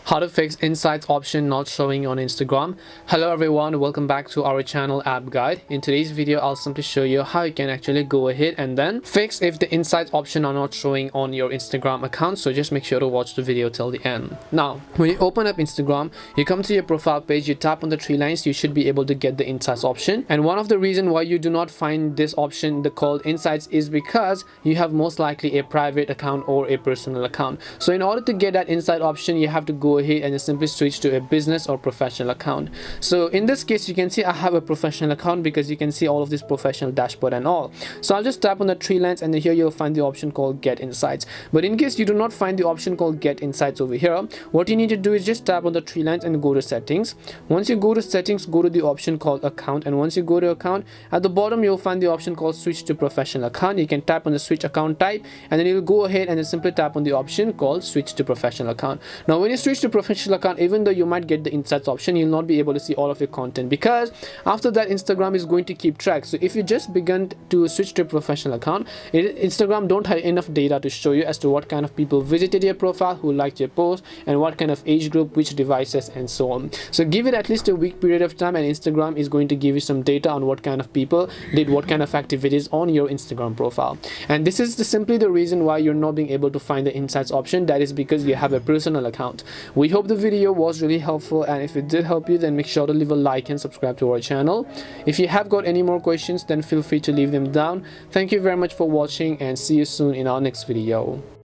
How to fix insights option not showing on Instagram. Hello everyone, welcome back to our channel App Guide. In today's video I'll simply show you how you can actually go ahead and then fix if the insights option are not showing on your Instagram account. So just make sure to watch the video till the end. Now when you open up Instagram, you come to your profile page, you tap on the three lines, you should be able to get the insights option. And one of the reasons why you do not find this option, the called insights, is because you have most likely a private account or a personal account. So in order to get that insight option, you have to go ahead and just simply switch to a business or professional account. So in this case, you can see I have a professional account because you can see all of this professional dashboard and all. So I'll just tap on the three lines and then here you'll find the option called get insights. But in case you do not find the option called get insights over here, what you need to do is just tap on the three lines and go to settings. Once you go to settings, go to the option called account, and once you go to account, at the bottom you'll find the option called switch to professional account. You can tap on the switch account type and then you'll go ahead and then simply tap on the option called switch to professional account. Now when you switch to professional account, even though you might get the insights option, you'll not be able to see all of your content, because after that Instagram is going to keep track. So if you just begun to switch to a professional account, Instagram don't have enough data to show you as to what kind of people visited your profile, who liked your post, and what kind of age group, which devices, and so on. So give it at least a week period of time and Instagram is going to give you some data on what kind of people did what kind of activities on your Instagram profile. And this is simply the reason why you're not being able to find the insights option. That is because you have a personal account. We hope the video was really helpful, and if it did help you, then make sure to leave a like and subscribe to our channel. If you have got any more questions, then feel free to leave them down. Thank you very much for watching and see you soon in our next video.